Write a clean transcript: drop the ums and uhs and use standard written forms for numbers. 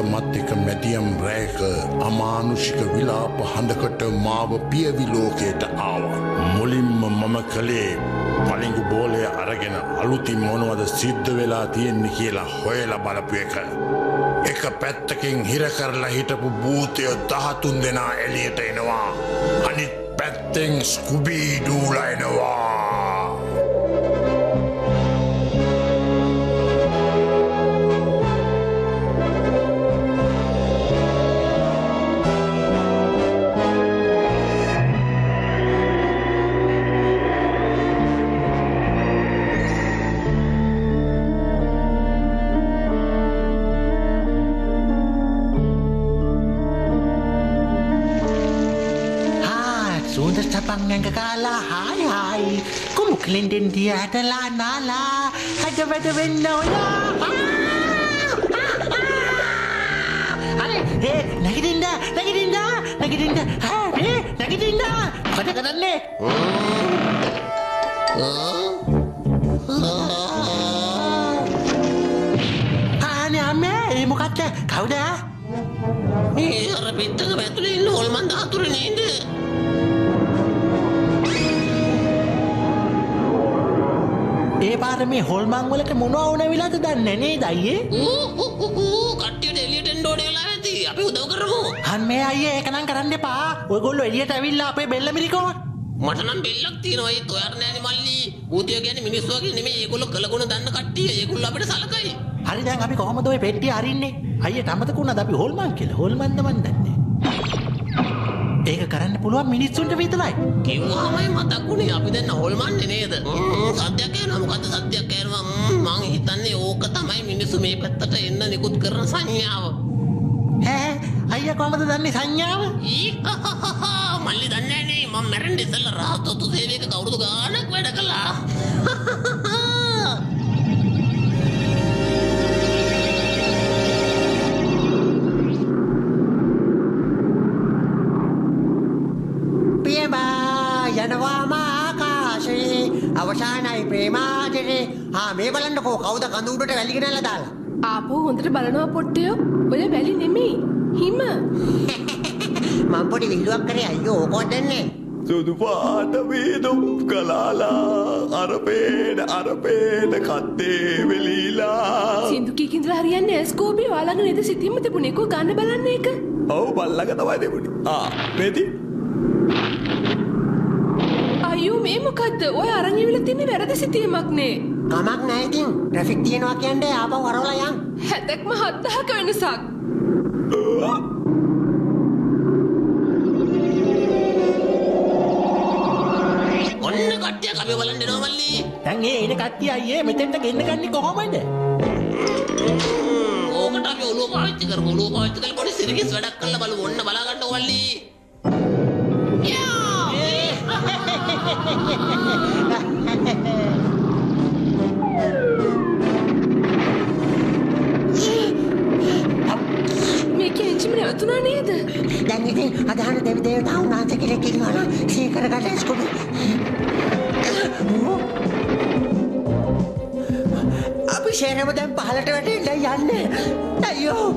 මත් එක මැදියම් රෑක අමානුෂික විලාප හඳකට මාව පියවි ලෝකයට ආවා. මුලින්ම මම කළේ පලිඟු බෝලය අරගෙන අලුතින් මොනවද සිද්ධ වෙලා තියෙන්නේ කියලා හොයලා බලපු එක. එක පැත්තකින් හිර කරලා හිටපු භූතය 13 දෙනා එළියට එනවා. අනිත් පැත්තෙන් ස්කුබී ඩූලා එනවා. Panganga kala hai kumuklinden dia adalah nala ada pada window ya ale lagi dinda lagi dinda pada kanan nih ane ame mukata kau dah rapita ka betul ini holman aturin ini ඒ පාර මේ හොල්මන් වලට මොනවා වුණ වෙලාද දන්නේ නේද අයියේ? කට්ටියට එළියට එන්න ඕනේ වෙලා නැති. අපි උදව් කරමු. අනේ අයියේ ඒක නම් කරන්න එපා. ඔයගොල්ලෝ එළියට ඇවිල්ලා අපේ බෙල්ල මිරිකව. මට නම් බෙල්ලක් තියෙනවා. ඒත් ඔයාට නෑනේ මල්ලි. භූතයෝ කියන්නේ මිනිස්සු වගේ නෙමෙයි. ඒගොල්ලෝ කළගුණ දන්න කට්ටිය. ඒගොල්ලෝ අපිට සලකයි. හරි දැන් අපි කොහමද ඔය පෙට්ටිය අරින්නේ? අයියට අමතක වුණාද අපි හොල්මන් කියලා? හොල්මන්ද මන් දන්නේ. ඒක කරන්න පුළුවන් මිනිස්සුන්ට විතරයි. කිව්වමයි මතක් වුණේ අපි දැන් හොල්මන්නේ නේද? සද්දයක් එනවා. මොකද්ද සද්දයක් එනවා? මං හිතන්නේ ඕක තමයි මිනිස්සු මේ පැත්තට එන්න නිකුත් කරන සංඥාව. ඈ අයියා කොහමද දන්නේ සංඥාව? මල්ලි දන්නේ නේ මම මැරෙන්න ඉස්සෙල්ලා රාහතොතු සේවයක කවුරුද ගානක් වැඩ කළා. අවසානයි ප්‍රේමාදරේ මේ බලන්නකෝ කවුද කඳු උඩට වැලි ගෙනල්ලා දාලා ආපහු හොඳට බලනවා පොට්ටියෝ ඔය වැලි නෙමෙයි හිම මම පොඩි විහිළුවක් කරේ අයියෝ ඕකවත් දන්නේ සුදු පාට වීදුම් කලාලා අරපේන කත්තේ වෙලීලා සින්දු කීකින්දලා හරියන්නේ ස්කෝපි ඔයාලඟ නේද සිතින්ම තිබුණේ කෝ ගන්න බලන්න ඒක ඔව් බල්ලක තමයි තිබුණේ මේති අයියෝ මේ මොකද්ද ඔය අරන් ඉවිල තින්නේ වැරදි සිතීමක් නේ කමක් නැහැ ඉතින් ට්‍රැෆික් තියෙනවා කියන්නේ ආපහු වරවලා යන් හැදක්ම 7000ක වෙනසක් ඔන්න කට්ටියක් අපි බලන්න එනවා මල්ලි දැන් ඒ එන කට්ටිය අයියේ මෙතෙන්ට ගෙන්න ගන්නේ කොහොමද? ඕකට අපි ඔලුව පාවිච්චි කරමු ඔලුව පාවිච්චි කරලා පොඩි සිරිකිස් වැඩක් කරලා බලමු ඔන්න බලා ගන්න මල්ලි මේක එච්චිම නැවතුණා නේද? දැන් ඉතින් අදහන දෙවි දේවතා උනාන්සේ කියලා කිව්වා නම් සීකර ගන්න ස්කෝපි අපි ෂේරම දැන් පහලට වැටෙන්න යන්නේ අයියෝ